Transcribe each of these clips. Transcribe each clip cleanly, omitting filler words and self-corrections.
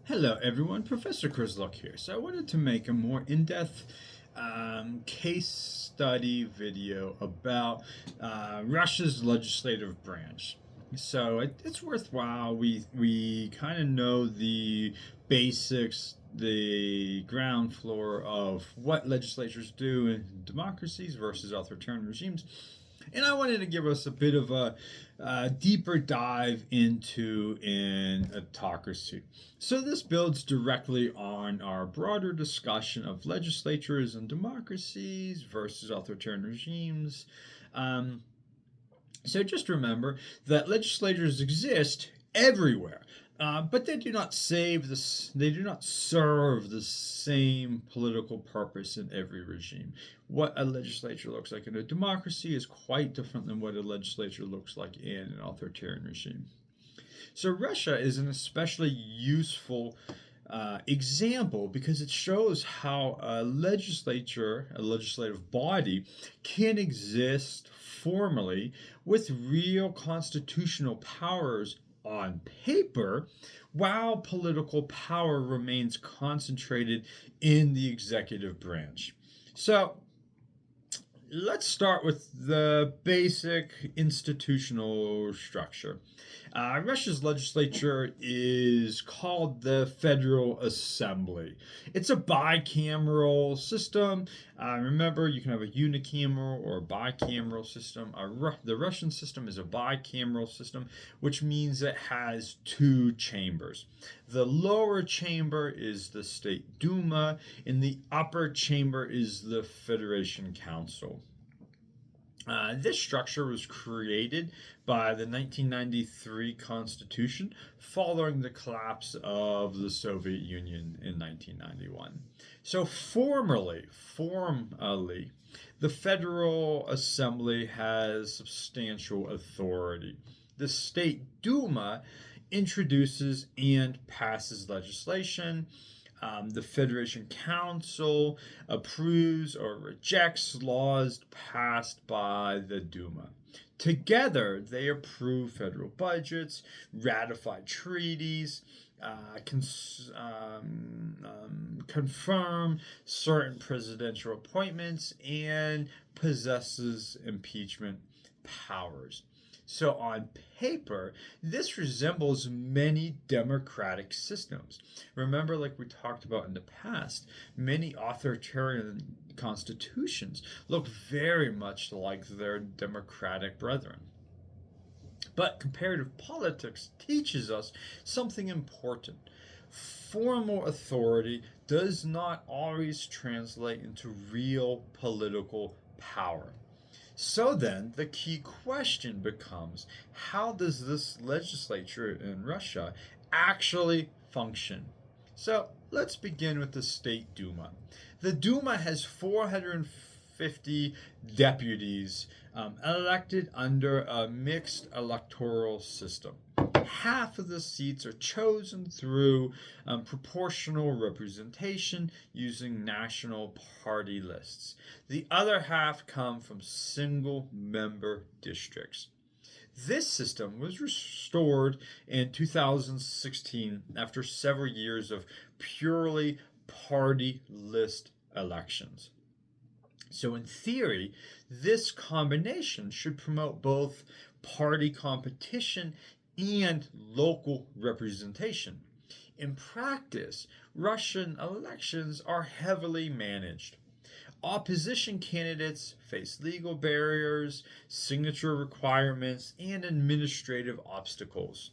Hello everyone, Professor Kurzlock here. So I wanted to make a more in-depth case study video about Russia's legislative branch. So it's worthwhile. We kind of know the basics, the ground floor of what legislatures do in democracies versus authoritarian regimes. And I wanted to give us a bit of a deeper dive into an autocracy. So this builds directly on our broader discussion of legislatures and democracies versus authoritarian regimes. Um, so just remember that legislatures exist everywhere, but they do not save this. They do not serve the same political purpose in every regime. What a legislature looks like in a democracy is quite different than what a legislature looks like in an authoritarian regime. So Russia is an especially useful example because it shows how a legislature, a legislative body, can exist formally with real constitutional powers on paper while political power remains concentrated in the executive branch. So let's start with the basic institutional structure. Russia's legislature is called the Federal Assembly. It's a bicameral system. Remember, you can have a unicameral or a bicameral system. The Russian system is a bicameral system, which means it has two chambers. The lower chamber is the State Duma, and the upper chamber is the Federation Council. This structure was created by the 1993 Constitution following the collapse of the Soviet Union in 1991. So formally, the Federal Assembly has substantial authority. The State Duma introduces and passes legislation. The Federation Council approves or rejects laws passed by the Duma. Together, they approve federal budgets, ratify treaties, confirm certain presidential appointments, and possesses impeachment powers. So on paper, this resembles many democratic systems. Remember, like we talked about in the past, many authoritarian constitutions look very much like their democratic brethren. But comparative politics teaches us something important. Formal authority does not always translate into real political power. So then, the key question becomes, how does this legislature in Russia actually function? So let's begin with the State Duma. The Duma has 450 deputies elected under a mixed electoral system. Half of the seats are chosen through proportional representation using national party lists. The other half come from single member districts. This system was restored in 2016 after several years of purely party list elections. So, in theory, this combination should promote both party competition and local representation. In practice, Russian elections are heavily managed. Opposition candidates face legal barriers, signature requirements, and administrative obstacles.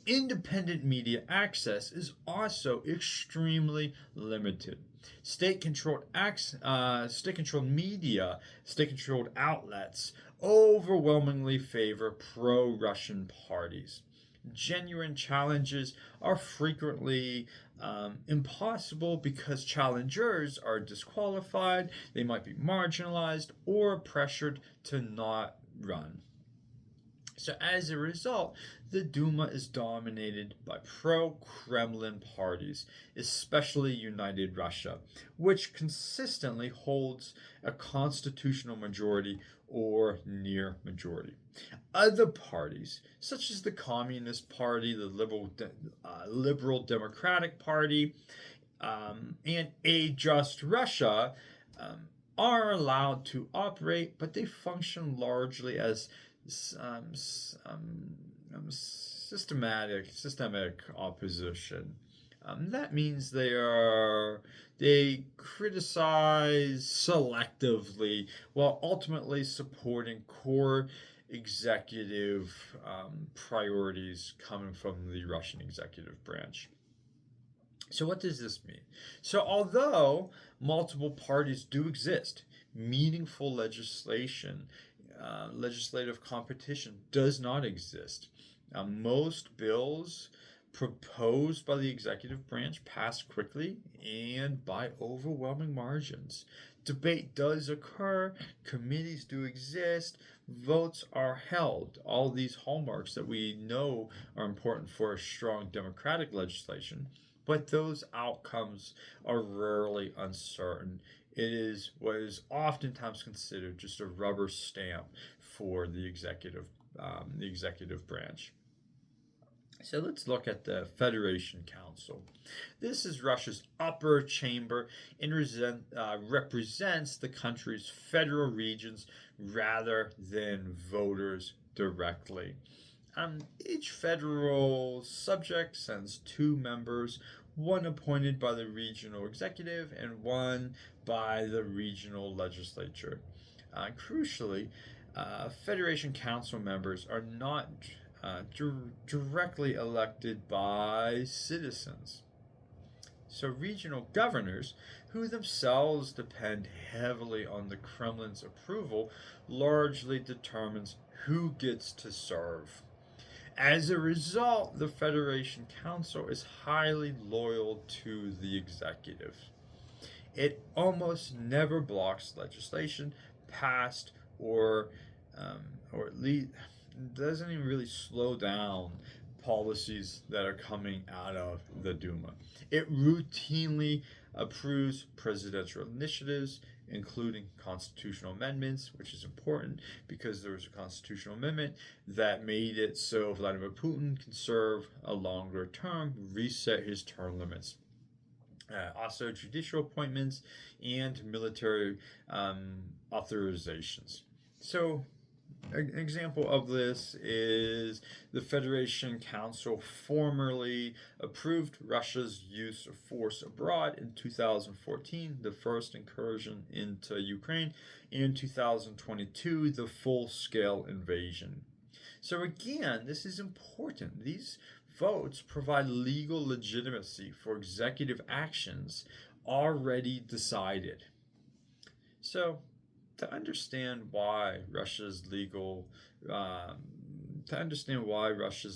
Independent media access is also extremely limited. State-controlled media, state-controlled outlets overwhelmingly favor pro-Russian parties. Genuine challenges are frequently impossible because challengers are disqualified, they might be marginalized, or pressured to not run. So as a result, the Duma is dominated by pro-Kremlin parties, especially United Russia, which consistently holds a constitutional majority or near majority. Other parties, such as the Communist Party, the Liberal Democratic Party, and A Just Russia, are allowed to operate, but they function largely as systematic opposition. That means they criticize selectively while ultimately supporting core executive priorities coming from the Russian executive branch. So what does this mean? So although multiple parties do exist, meaningful legislative competition does not exist. Most bills proposed by the executive branch pass quickly and by overwhelming margins. Debate does occur, committees do exist, votes are held. All these hallmarks that we know are important for a strong democratic legislation, but those outcomes are rarely uncertain. It is what is oftentimes considered just a rubber stamp for the executive branch. So let's look at the Federation Council. This is Russia's upper chamber and represents the country's federal regions rather than voters directly. Each federal subject sends 2 members, one appointed by the regional executive and one by the regional legislature. Crucially, Federation Council members are not directly elected by citizens. So regional governors, who themselves depend heavily on the Kremlin's approval, largely determines who gets to serve. As a result, the Federation Council is highly loyal to the executive. It almost never blocks legislation passed or at least doesn't even really slow down policies that are coming out of the Duma. It routinely approves presidential initiatives, including constitutional amendments, which is important because there was a constitutional amendment that made it so Vladimir Putin can serve a longer term, reset his term limits. Also judicial appointments and military authorizations. So an example of this is the Federation Council formally approved Russia's use of force abroad in 2014, the first incursion into Ukraine, and in 2022, the full-scale invasion. So again, this is important. These votes provide legal legitimacy for executive actions already decided. So to understand why Russia's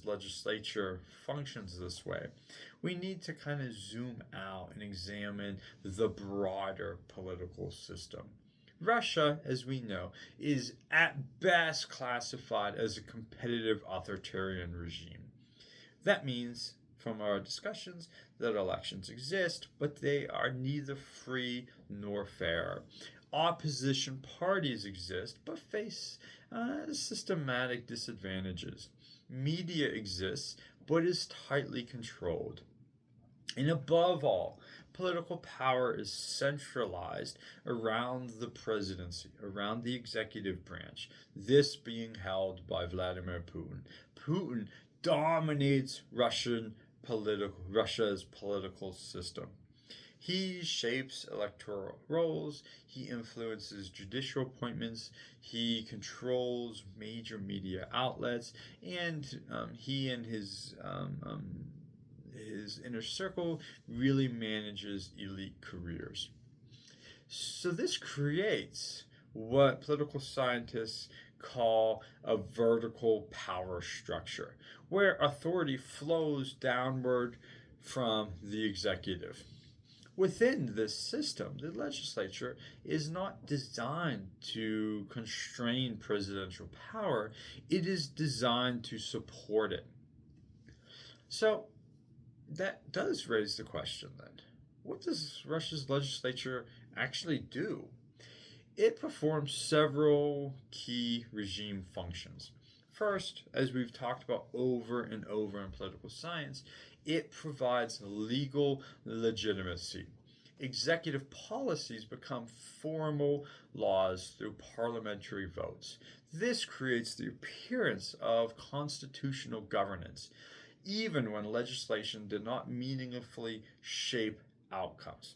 legislature functions this way, we need to kind of zoom out and examine the broader political system. Russia, as we know, is at best classified as a competitive authoritarian regime. That means, from our discussions, that elections exist, but they are neither free nor fair. Opposition parties exist, but face systematic disadvantages. Media exists, but is tightly controlled. And above all, political power is centralized around the presidency, around the executive branch, this being held by Vladimir Putin. Putin dominates Russia's political system. He shapes electoral rolls, he influences judicial appointments, he controls major media outlets, and he and his inner circle really manages elite careers. So this creates what political scientists call a vertical power structure, where authority flows downward from the executive. Within this system, the legislature is not designed to constrain presidential power, it is designed to support it. So that does raise the question then, what does Russia's legislature actually do? it performs several key regime functions. First, as we've talked about over and over in political science, it provides legal legitimacy. Executive policies become formal laws through parliamentary votes. This creates the appearance of constitutional governance, even when legislation did not meaningfully shape outcomes.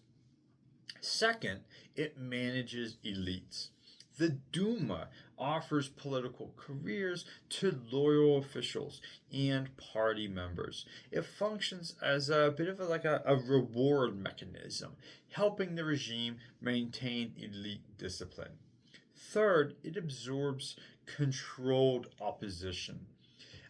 Second, it manages elites. The Duma offers political careers to loyal officials and party members. It functions as a bit of a reward mechanism, helping the regime maintain elite discipline. Third, it absorbs controlled opposition.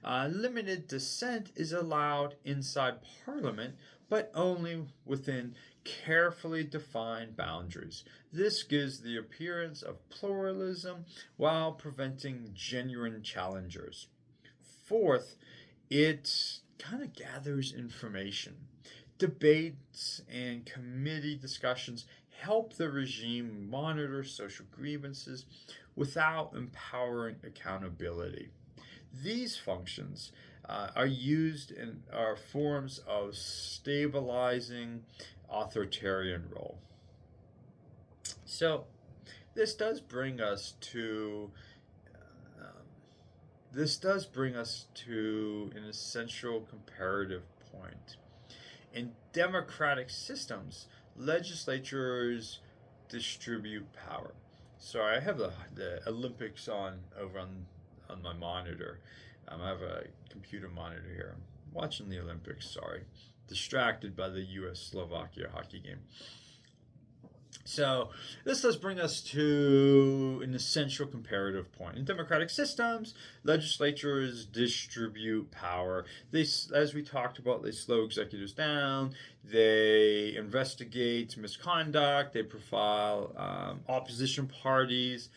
Limited dissent is allowed inside Parliament, but only within carefully defined boundaries. This gives the appearance of pluralism while preventing genuine challengers. Fourth, it kind of gathers information. Debates and committee discussions help the regime monitor social grievances without empowering accountability. These functions are used in forms of stabilizing authoritarian role. So this does bring us to an essential comparative point. In democratic systems, legislatures distribute power. So I have the Olympics on over on my monitor. I have a computer monitor here. I'm watching the Olympics, sorry. Distracted by the US-Slovakia hockey game. So this does bring us to an essential comparative point. In democratic systems, legislatures distribute power. They, as we talked about, they slow executives down. They investigate misconduct. They profile opposition parties.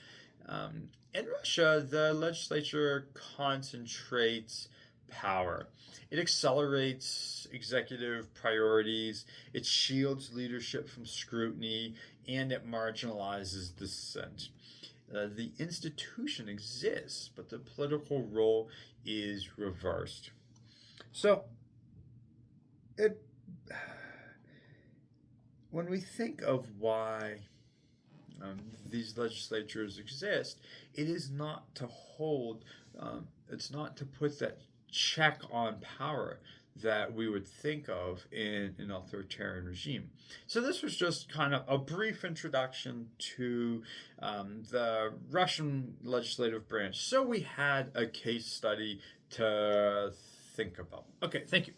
In Russia, the legislature concentrates power. It accelerates executive priorities, it shields leadership from scrutiny, and it marginalizes dissent. The institution exists, but the political role is reversed. So, when we think of why these legislatures exist, it is not to hold, it's not to put that check on power that we would think of in an authoritarian regime. So this was just kind of a brief introduction to the Russian legislative branch. So we had a case study to think about. Okay, thank you.